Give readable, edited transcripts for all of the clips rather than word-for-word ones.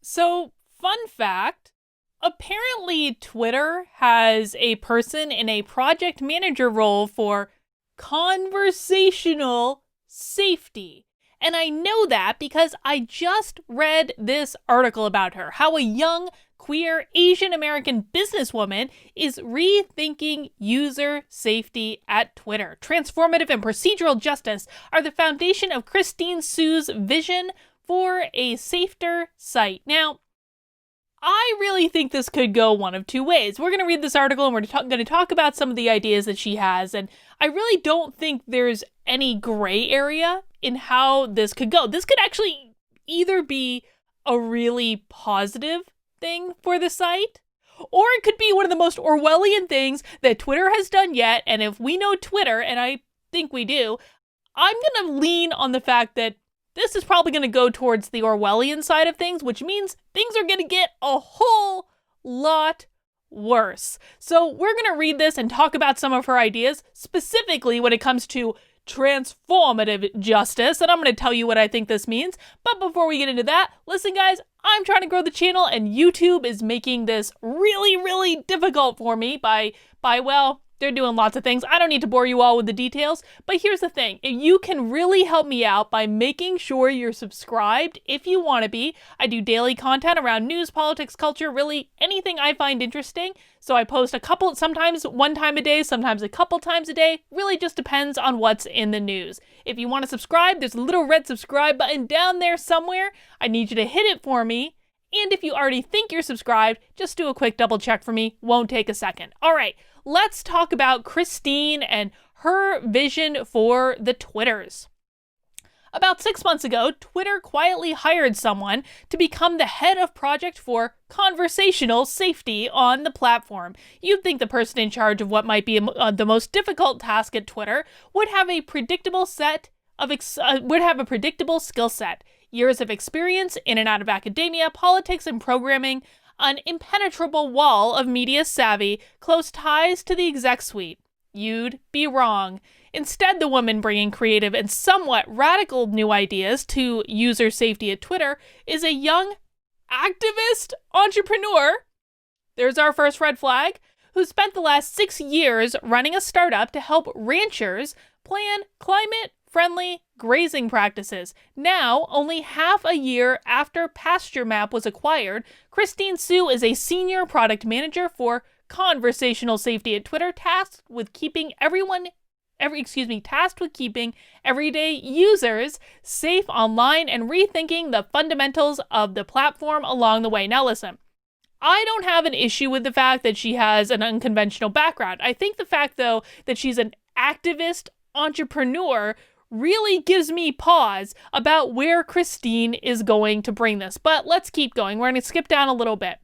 So, fun fact, apparently Twitter has a person in a project manager role for conversational safety. And I know that because I just read this article about her, how a young, queer, Asian American businesswoman is rethinking user safety at Twitter. Transformative and procedural justice are the foundation of Christine Su's vision for a safer site. Now, I really think this could go one of two ways. We're going to read this article and we're going to talk about some of the ideas that she has, and I really don't think there's any gray area in how this could go. This could actually either be a really positive thing for the site, or it could be one of the most Orwellian things that Twitter has done yet, and if we know Twitter, and I think we do, I'm going to lean on the fact that this is probably going to go towards the Orwellian side of things, which means things are going to get a whole lot worse. So we're going to read this and talk about some of her ideas, specifically when it comes to transformative justice, and I'm going to tell you what I think this means. But before we get into that, listen guys, I'm trying to grow the channel and YouTube is making this really, really difficult for me by well, they're doing lots of things. I don't need to bore you all with the details, but here's the thing. You can really help me out by making sure you're subscribed if you want to be. I do daily content around news, politics, culture, really anything I find interesting. So I post sometimes one time a day, sometimes a couple times a day. Really just depends on what's in the news. If you want to subscribe, there's a little red subscribe button down there somewhere. I need you to hit it for me. And if you already think you're subscribed, just do a quick double check for me. Won't take a second. All right. Let's talk about Christine and her vision for the Twitters. About 6 months ago, Twitter quietly hired someone to become the head of project for conversational safety on the platform. You'd think the person in charge of what might be the most difficult task at Twitter would have a predictable skill set, years of experience in and out of academia, politics, and programming, an impenetrable wall of media savvy, close ties to the exec suite. You'd be wrong. Instead, the woman bringing creative and somewhat radical new ideas to user safety at Twitter is a young activist entrepreneur, there's our first red flag, who spent the last 6 years running a startup to help ranchers plan climate-friendly grazing practices. Now, only half a year after Pasture Map was acquired, Christine Su is a senior product manager for conversational safety at Twitter, tasked with keeping everyday users safe online and rethinking the fundamentals of the platform along the way. Now listen, I don't have an issue with the fact that she has an unconventional background. I think the fact, though, that she's an activist entrepreneur really gives me pause about where Christine is going to bring this. But let's keep going. We're going to skip down a little bit.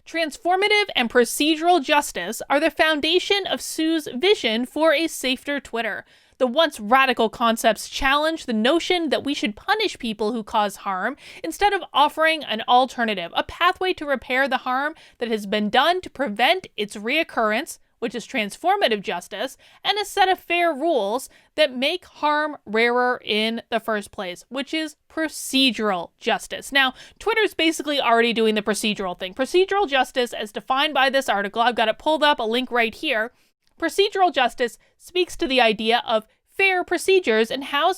Transformative and procedural justice are the foundation of Su's vision for a safer Twitter. The once radical concepts challenge the notion that we should punish people who cause harm instead of offering an alternative, a pathway to repair the harm that has been done to prevent its reoccurrence, which is transformative justice, and a set of fair rules that make harm rarer in the first place, which is procedural justice. Now, Twitter's basically already doing the procedural thing. Procedural justice, as defined by this article, I've got it pulled up, a link right here. Procedural justice speaks to the idea of fair procedures and how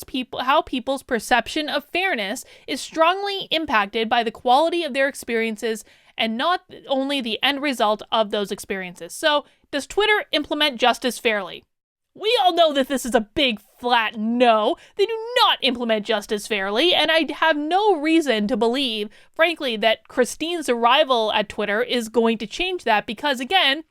people's perception of fairness is strongly impacted by the quality of their experiences and not only the end result of those experiences. So, does Twitter implement justice fairly? We all know that this is a big flat no. They do not implement justice fairly, and I have no reason to believe, frankly, that Christine's arrival at Twitter is going to change that because, again,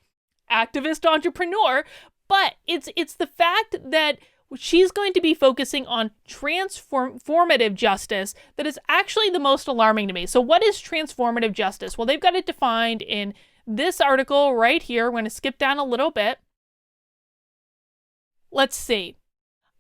activist entrepreneur, but it's the fact that she's going to be focusing on transformative justice that is actually the most alarming to me. So what is transformative justice? Well, they've got it defined in this article right here. We're going to skip down a little bit. Let's see.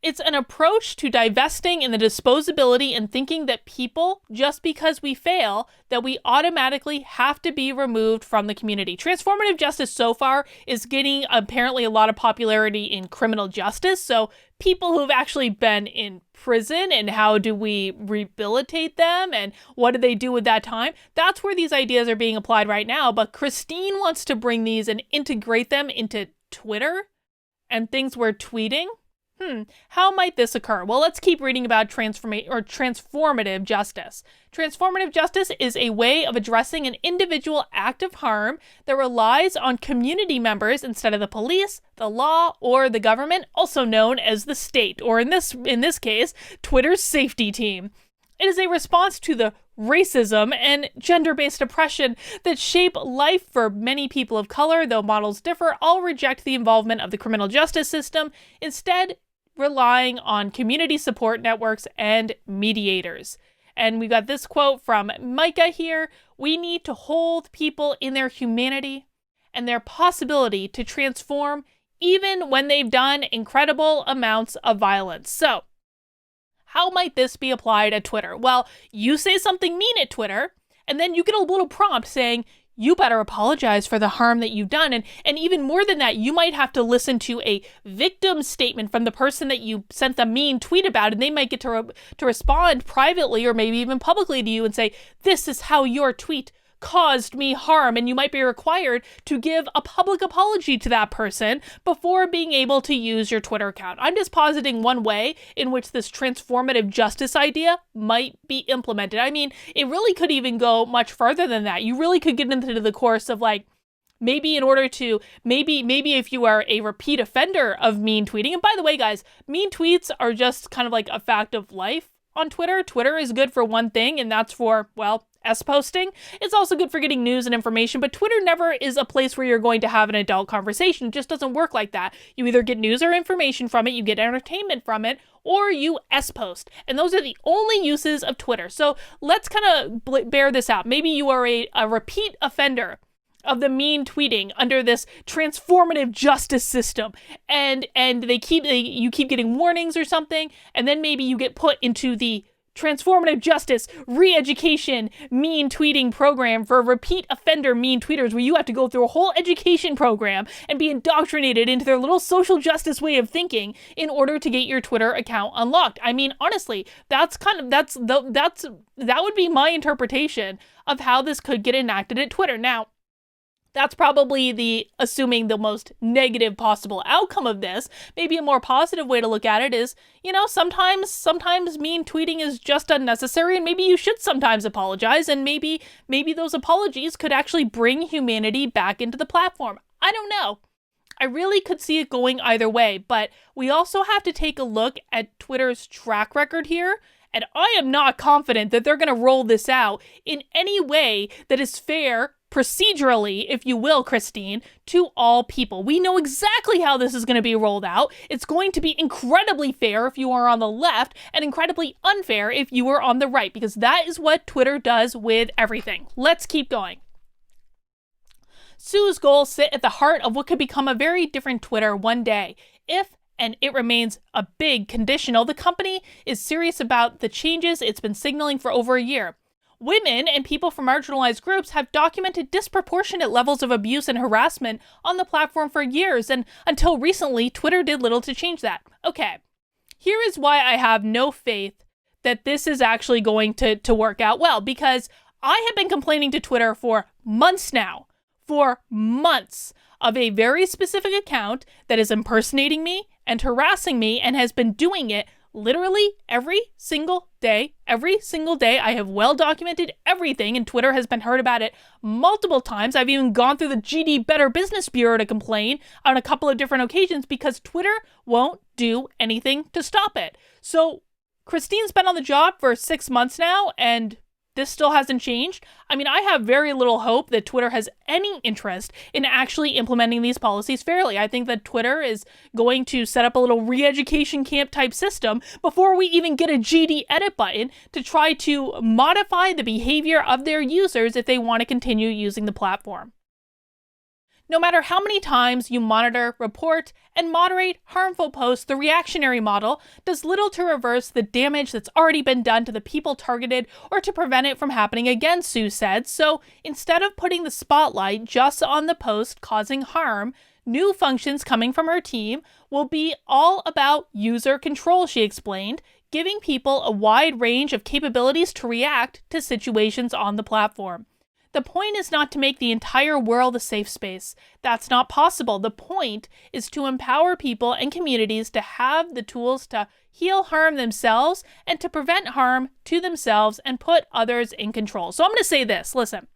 It's an approach to divesting in the disposability and thinking that people, just because we fail, that we automatically have to be removed from the community. Transformative justice so far is getting apparently a lot of popularity in criminal justice. So people who've actually been in prison and how do we rehabilitate them and what do they do with that time. That's where these ideas are being applied right now. But Christine wants to bring these and integrate them into Twitter and things we're tweeting. How might this occur? Well, let's keep reading about transformative justice. Transformative justice is a way of addressing an individual act of harm that relies on community members instead of the police, the law, or the government, also known as the state, or in this case, Twitter's safety team. It is a response to the racism and gender-based oppression that shape life for many people of color, though models differ. All reject the involvement of the criminal justice system, instead relying on community support networks and mediators. And we got this quote from Micah here. We need to hold people in their humanity and their possibility to transform even when they've done incredible amounts of violence. So, how might this be applied at Twitter? Well, you say something mean at Twitter, and then you get a little prompt saying, you better apologize for the harm that you've done. And even more than that, you might have to listen to a victim statement from the person that you sent the mean tweet about, and they might get to respond privately or maybe even publicly to you and say, this is how your tweet caused me harm, and you might be required to give a public apology to that person before being able to use your Twitter account. I'm just positing one way in which this transformative justice idea might be implemented. I mean, it really could even go much further than that. You really could get into the course of like, maybe in order to, maybe if you are a repeat offender of mean tweeting, and by the way, guys, mean tweets are just kind of like a fact of life on Twitter. Twitter is good for one thing, and that's for, well, posting. It's also good for getting news and information, but Twitter never is a place where you're going to have an adult conversation. It just doesn't work like that. You either get news or information from it, you get entertainment from it, or you post. And those are the only uses of Twitter. So let's kind of bear this out. Maybe you are a repeat offender of the mean tweeting under this transformative justice system, and you keep getting warnings or something, and then maybe you get put into the Transformative Justice re-education mean tweeting program for repeat offender mean tweeters, where you have to go through a whole education program and be indoctrinated into their little social justice way of thinking in order to get your Twitter account unlocked. I mean, honestly, that would be my interpretation of how this could get enacted at Twitter. Now, that's probably assuming the most negative possible outcome of this. Maybe a more positive way to look at it is, sometimes mean tweeting is just unnecessary, and maybe you should sometimes apologize, and maybe those apologies could actually bring humanity back into the platform. I don't know. I really could see it going either way, but we also have to take a look at Twitter's track record here. And I am not confident that they're going to roll this out in any way that is fair, procedurally, if you will, Christine, to all people. We know exactly how this is going to be rolled out. It's going to be incredibly fair if you are on the left and incredibly unfair if you are on the right, because that is what Twitter does with everything. Let's keep going. Sue's goals sit at the heart of what could become a very different Twitter one day. And it remains a big conditional, the company is serious about the changes it's been signaling for over a year. Women and people from marginalized groups have documented disproportionate levels of abuse and harassment on the platform for years, and until recently, Twitter did little to change that. Okay, here is why I have no faith that this is actually going to work out well, because I have been complaining to Twitter for months now, of a very specific account that is impersonating me and harassing me and has been doing it literally every single day. Every single day, I have well documented everything, and Twitter has been heard about it multiple times. I've even gone through the GD Better Business Bureau to complain on a couple of different occasions because Twitter won't do anything to stop it. So Christine's been on the job for 6 months now, and this still hasn't changed. I mean, I have very little hope that Twitter has any interest in actually implementing these policies fairly. I think that Twitter is going to set up a little re-education camp type system before we even get a GD edit button to try to modify the behavior of their users if they want to continue using the platform. No matter how many times you monitor, report, and moderate harmful posts, the reactionary model does little to reverse the damage that's already been done to the people targeted or to prevent it from happening again, Sue said. So instead of putting the spotlight just on the post causing harm, new functions coming from her team will be all about user control, she explained, giving people a wide range of capabilities to react to situations on the platform. The point is not to make the entire world a safe space. That's not possible. The point is to empower people and communities to have the tools to heal harm themselves and to prevent harm to themselves and put others in control. So I'm going to say this, listen.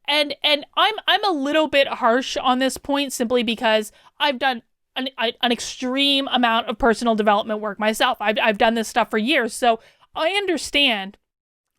And I'm a little bit harsh on this point simply because I've done an extreme amount of personal development work myself. I've done this stuff for years. So I understand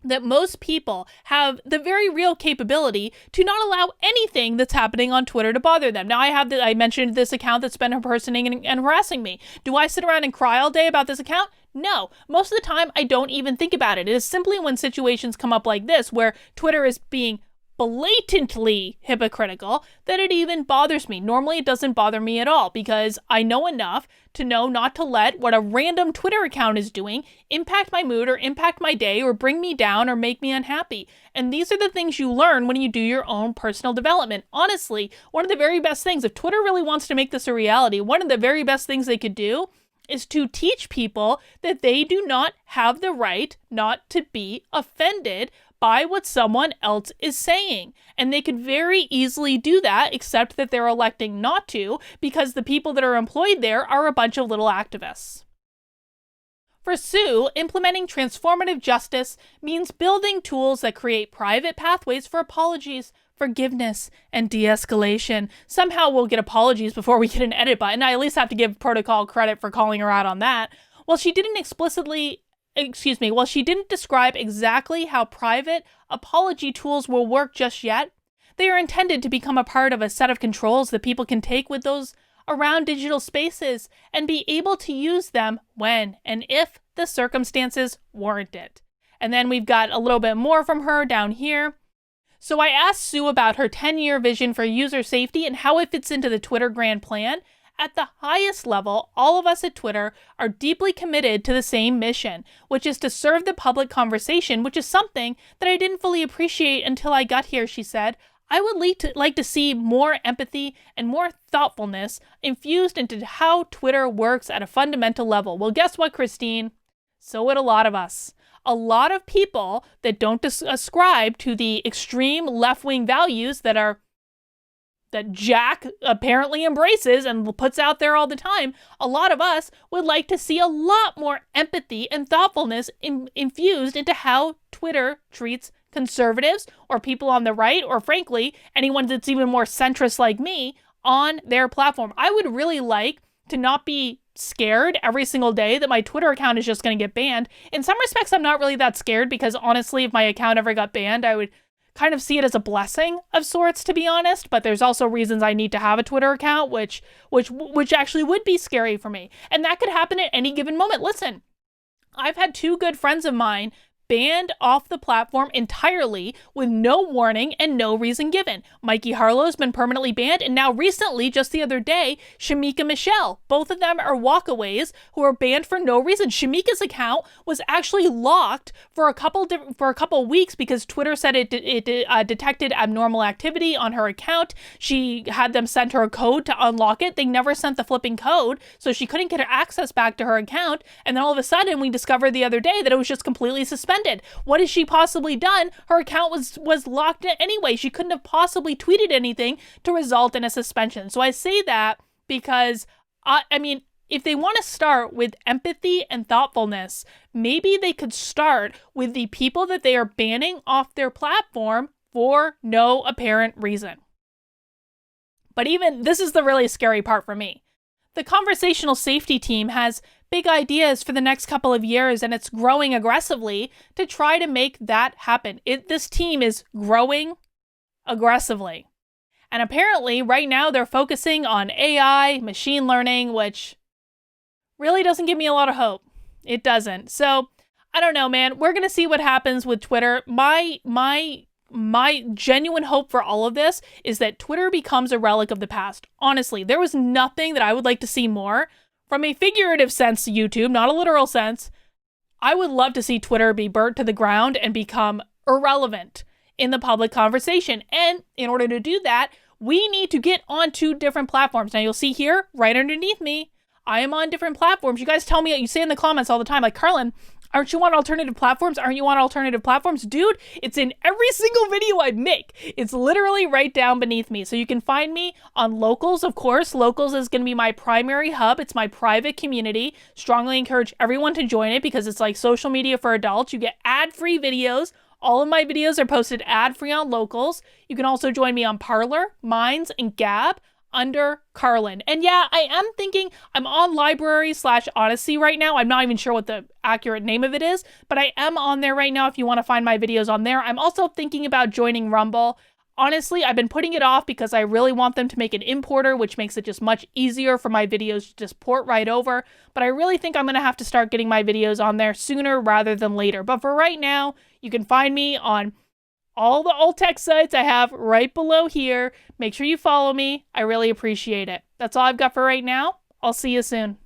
that most people have the very real capability to not allow anything that's happening on Twitter to bother them. Now, I mentioned this account that's been impersonating and harassing me. Do I sit around and cry all day about this account? No. Most of the time, I don't even think about it. It is simply when situations come up like this, where Twitter is being blatantly hypocritical, that it even bothers me. Normally, it doesn't bother me at all because I know enough to know not to let what a random Twitter account is doing impact my mood or impact my day or bring me down or make me unhappy. And these are the things you learn when you do your own personal development. Honestly, one of the very best things, if Twitter really wants to make this a reality, one of the very best things they could do is to teach people that they do not have the right not to be offended by what someone else is saying. And they could very easily do that, except that they're electing not to, because the people that are employed there are a bunch of little activists. For Sue, implementing transformative justice means building tools that create private pathways for apologies, forgiveness, and de-escalation. Somehow we'll get apologies before we get an edit button. I at least have to give protocol credit for calling her out on that. While she didn't describe exactly how private apology tools will work just yet, they are intended to become a part of a set of controls that people can take with those around digital spaces and be able to use them when and if the circumstances warrant it. And then we've got a little bit more from her down here. So I asked Sue about her 10-year vision for user safety and how it fits into the Twitter grand plan. At the highest level, all of us at Twitter are deeply committed to the same mission, which is to serve the public conversation, which is something that I didn't fully appreciate until I got here, she said. I would like to see more empathy and more thoughtfulness infused into how Twitter works at a fundamental level. Well, guess what, Christine? So would a lot of us. A lot of people that don't ascribe to the extreme left-wing values that Jack apparently embraces and puts out there all the time, a lot of us would like to see a lot more empathy and thoughtfulness infused into how Twitter treats conservatives or people on the right, or frankly, anyone that's even more centrist like me on their platform. I would really like to not be scared every single day that my Twitter account is just going to get banned. In some respects, I'm not really that scared because honestly, if my account ever got banned, I would kind of see it as a blessing of sorts, to be honest, but there's also reasons I need to have a Twitter account, which actually would be scary for me. And that could happen at any given moment. Listen, I've had two good friends of mine banned off the platform entirely with no warning and no reason given. Mikey Harlow's been permanently banned, and now recently, just the other day, Shamika Michelle. Both of them are walkaways who are banned for no reason. Shamika's account was actually locked for a couple weeks because Twitter said it detected abnormal activity on her account. She had them send her a code to unlock it. They never sent the flipping code, so she couldn't get her access back to her account. And then all of a sudden, we discovered the other day that it was just completely suspended. What has she possibly done? Her account was locked anyway. She couldn't have possibly tweeted anything to result in a suspension. So I say that because, I mean, if they want to start with empathy and thoughtfulness, maybe they could start with the people that they are banning off their platform for no apparent reason. But even this is the really scary part for me. The conversational safety team has big ideas for the next couple of years, and it's growing aggressively to try to make that happen. This team is growing aggressively. And apparently, right now, they're focusing on AI, machine learning, which really doesn't give me a lot of hope. It doesn't. So, I don't know, man. We're going to see what happens with Twitter. My genuine hope for all of this is that Twitter becomes a relic of the past. Honestly, there was nothing that I would like to see more. From a figurative sense, YouTube, not a literal sense, I would love to see Twitter be burnt to the ground and become irrelevant in the public conversation. And in order to do that, We need to get onto different platforms. Now you'll see here, right underneath me, I am on different platforms. You guys tell me, you say in the comments all the time, like, Carlin, aren't you on alternative platforms? Aren't you on alternative platforms? Dude, it's in every single video I make. It's literally right down beneath me. So you can find me on Locals, of course. Locals is going to be my primary hub. It's my private community. Strongly encourage everyone to join it because it's like social media for adults. You get ad-free videos. All of my videos are posted ad-free on Locals. You can also join me on Parler, Minds, and Gab under Carlin. And yeah, I am thinking I'm on Library/Odyssey right now. I'm not even sure what the accurate name of it is, but I am on there right now if you want to find my videos on there. I'm also thinking about joining Rumble. Honestly, I've been putting it off because I really want them to make an importer, which makes it just much easier for my videos to just port right over. But I really think I'm going to have to start getting my videos on there sooner rather than later. But for right now, you can find me on all the alt tech sites I have right below here. Make sure you follow me. I really appreciate it. That's all I've got for right now. I'll see you soon.